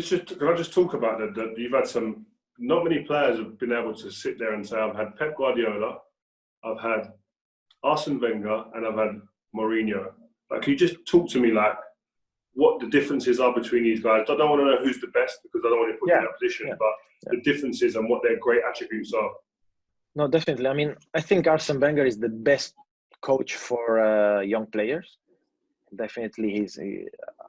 can I just talk about that you've had some, not many players have been able to sit there and say, I've had Pep Guardiola, I've had Arsene Wenger, and I've had Mourinho. Like, can you just talk to me like what the differences are between these guys? I don't want to know who's the best because I don't want to put you in that position, but the differences and what their great attributes are. No, definitely. I mean, I think Arsene Wenger is the best coach for young players. Definitely,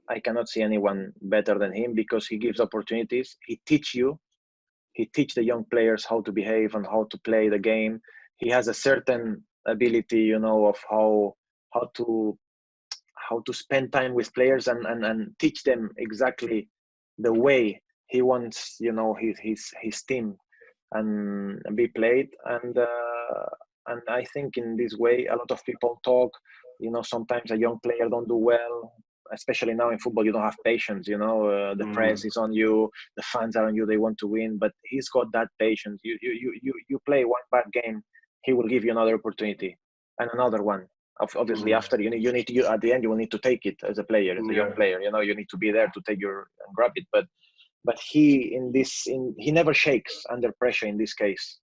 I cannot see anyone better than him because he gives opportunities. He teach the young players how to behave and how to play the game. He has a certain ability, you know, of how to spend time with players and teach them exactly the way he wants, you know, his team and be played. And I think in this way, a lot of people talk, you know, sometimes a young player don't do well, especially now in football, you don't have patience, you know, the press is on you, the fans are on you, they want to win, but he's got that patience. You play one bad game, he will give you another opportunity and another one. Obviously, after you need to, at the end, you will need to take it as a player, as a young player. You know, you need to be there to take and grab it. But he never shakes under pressure in this case.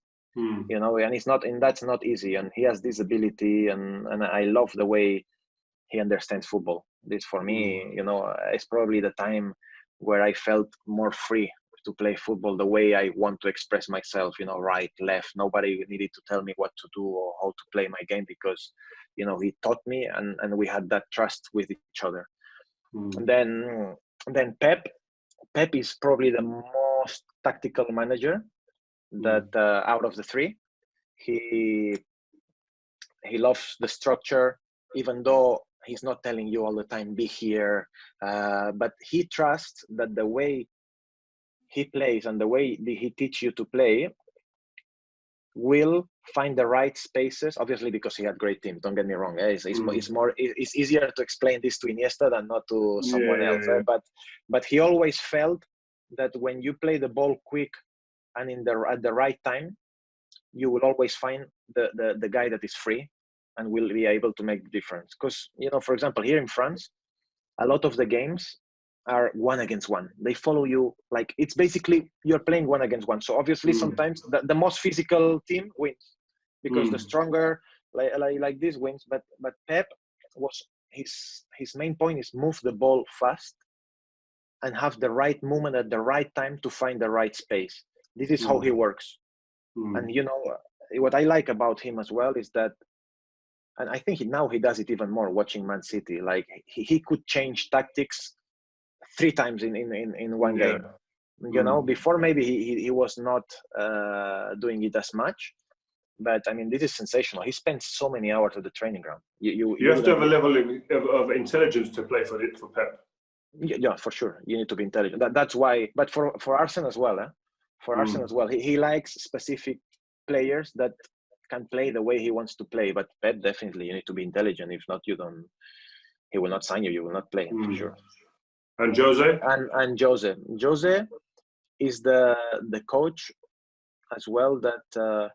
You know, and that's not easy. And he has this ability, and I love the way he understands football. This for me, you know, it's probably the time where I felt more free to play football the way I want to express myself. You know, right, left. Nobody needed to tell me what to do or how to play my game because, you know, he taught me, and we had that trust with each other. And then Pep is probably the most tactical manager that out of the three. He loves the structure, even though he's not telling you all the time, be here, but he trusts that the way he plays and the way he teaches you to play will find the right spaces, obviously because he had great teams, don't get me wrong. It's easier to explain this to Iniesta than not to someone else. But he always felt that when you play the ball quick and at the right time, you will always find the guy that is free and will be able to make the difference. Because, you know, for example, here in France, a lot of the games are 1-against-1. They follow you, like, it's basically you're playing 1-against-1. So obviously sometimes the most physical team wins because the stronger like this wins. But Pep was his main point is move the ball fast and have the right movement at the right time to find the right space. This is how he works. And you know what I like about him as well is that, and I think now he does it even more watching Man City. Like he could change tactics 3 times in one game. You know, before maybe he was not doing it as much. But I mean, this is sensational. He spends so many hours at the training ground. You have to have a level of intelligence to play for Pep. Yeah, for sure. You need to be intelligent. That's why. But for Arsene as well, for Arsene as well, he likes specific players that can play the way he wants to play. But Pep, definitely, you need to be intelligent. If not, you don't. He will not sign you. You will not play for sure. And Jose? And Jose is the coach as well that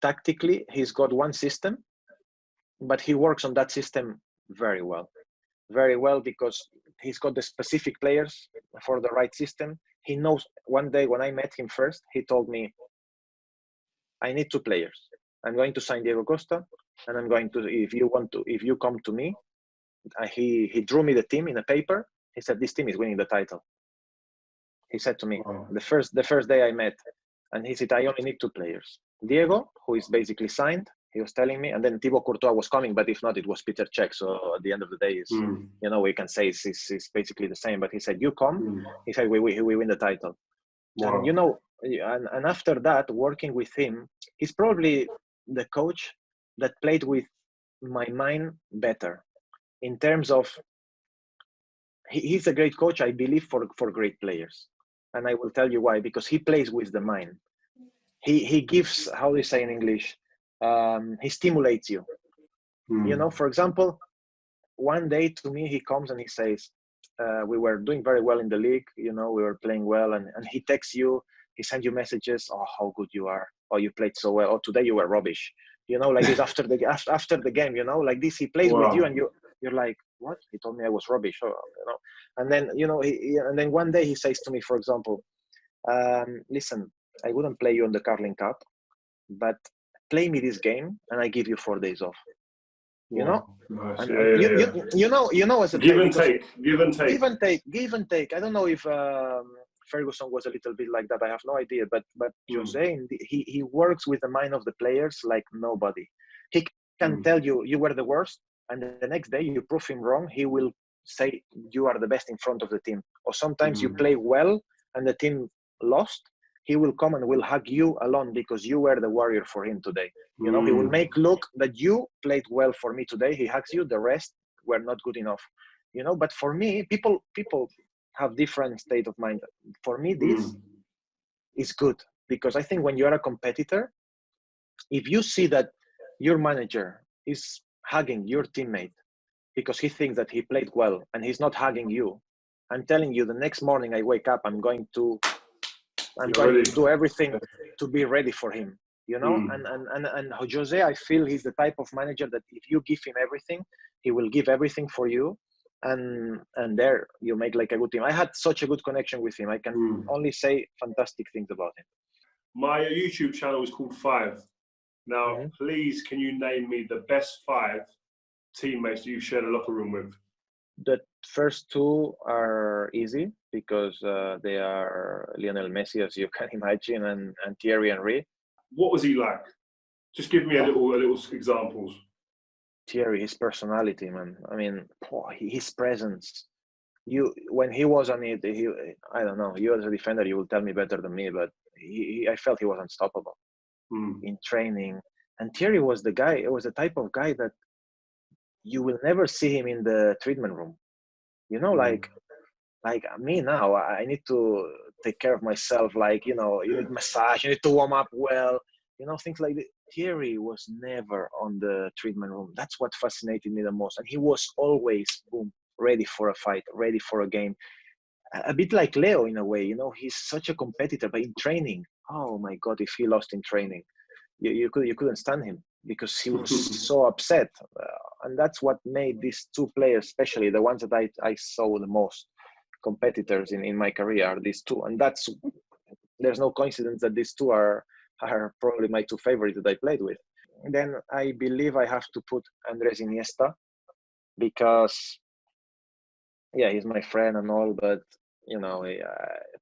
tactically he's got one system, but he works on that system very well because he's got the specific players for the right system. He knows. One day when I met him first, he told me, I need 2 players. I'm going to sign Diego Costa, and I'm going to, if you come to me, he drew me the team in a paper. He said, this team is winning the title. He said to me, the first day I met, and he said, I only need 2 players. Diego, who is basically signed, he was telling me, and then Thibaut Courtois was coming, but if not, it was Peter Cech. So at the end of the day, you know, we can say it's basically the same. But he said, you come. He said, we win the title. Wow. And you know, and after that, working with him, he's probably the coach that played with my mind better in terms of he's a great coach, I believe, for great players. And I will tell you why, because he plays with the mind. He gives, how do you say in English? He stimulates you. You know, for example, one day to me, he comes and he says, we were doing very well in the league, you know, we were playing well, and he texts you, he sends you messages, oh, how good you are, oh, you played so well, oh, today you were rubbish, you know, like this after the game, you know, like this, he plays with you, and you're like, what? He told me I was rubbish, And then, and then one day he says to me, for example, listen, I wouldn't play you on the Carling Cup, but play me this game and I give you 4 days off. Nice. And yeah. As a give player, and take. Give and take. I don't know if Ferguson was a little bit like that. I have no idea, but Jose, he works with the mind of the players like nobody. He can tell you were the worst, and the next day you prove him wrong. He will say you are the best in front of the team. Or sometimes you play well and the team lost. He will come and will hug you alone because you were the warrior for him today. He will make look that you played well for me today. He hugs you. The rest were not good enough. But for me, people have different state of mind. For me, this is good because I think when you are a competitor, if you see that your manager is hugging your teammate because he thinks that he played well and he's not hugging you, I'm telling you, the next morning I wake up, I'm going to do everything to be ready for him, and Jose, I feel he's the type of manager that if you give him everything, he will give everything for you. And there you make like a good team. I had such a good connection with him. I can only say fantastic things about him. My YouTube channel is called 5. Now, please, can you name me the best 5 teammates you've shared a locker room with? The first 2 are easy because they are Lionel Messi, as you can imagine, and Thierry Henry. What was he like? Just give me a little examples. Thierry, his personality, man. I mean, his presence. When he was on it, I don't know. You as a defender, you will tell me better than me, but I felt he was unstoppable in training. And Thierry was the guy. It was the type of guy that you will never see him in the treatment room. Like me now, I need to take care of myself. Like, you need massage, you need to warm up well, things like that. Thierry was never on the treatment room. That's what fascinated me the most. And he was always, ready for a fight, ready for a game. A bit like Leo in a way, he's such a competitor, but in training, oh my God, if he lost in training, you couldn't stand him because he was so upset. And that's what made these 2 players, especially the ones that I saw the most competitors in my career, are these 2. And there's no coincidence that these 2 are probably my 2 favorites that I played with. And then I believe I have to put Andres Iniesta because, he's my friend and all, but,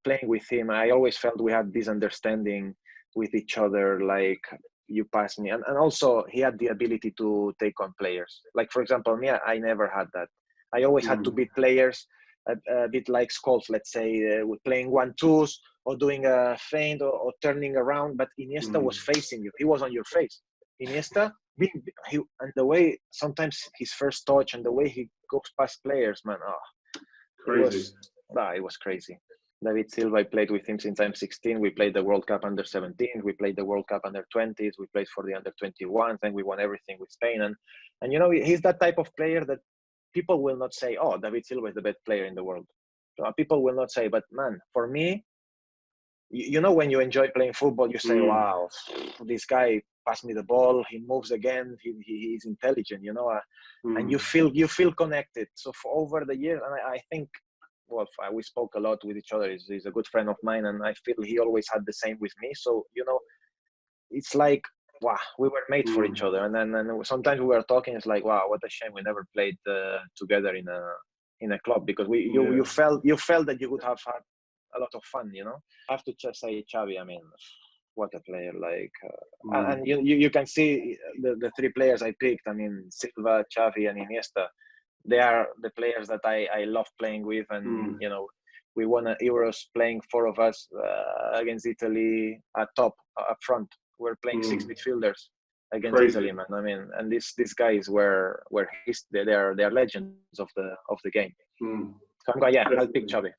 playing with him, I always felt we had this understanding with each other, like you pass me. And also he had the ability to take on players. Like, for example, me, I never had that. I always had to beat players a bit like Scholes, let's say, with playing 1-2s or doing a feint or turning around. But Iniesta was facing you. He was on your face. Iniesta, and the way sometimes his first touch and the way he goes past players, man, crazy. It was crazy. David Silva, I played with him since I'm 16. We played the World Cup under 17. We played the World Cup under 20s. We played for the under 21s. Then we won everything with Spain. And he's that type of player that people will not say, oh, David Silva is the best player in the world. People will not say, but man, for me, when you enjoy playing football, you say, wow, this guy passed me the ball. He moves again. He's intelligent, and you feel connected. So for over the years, and I think, we spoke a lot with each other. He's a good friend of mine, and I feel he always had the same with me. So, it's like, wow, we were made for each other. And then sometimes we were talking, it's like, wow, what a shame we never played together in a club, because you felt that you would have had a lot of fun, I have to just say Xavi, I mean, what a player, like, and you can see the 3 players I picked. I mean, Silva, Xavi, and Iniesta. They are the players that I love playing with, and we won Euros playing 4 of us against Italy up front. We're playing 6 midfielders against Italy, man. I mean, and these guys were they are legends of the game. So I'll pick Xavi.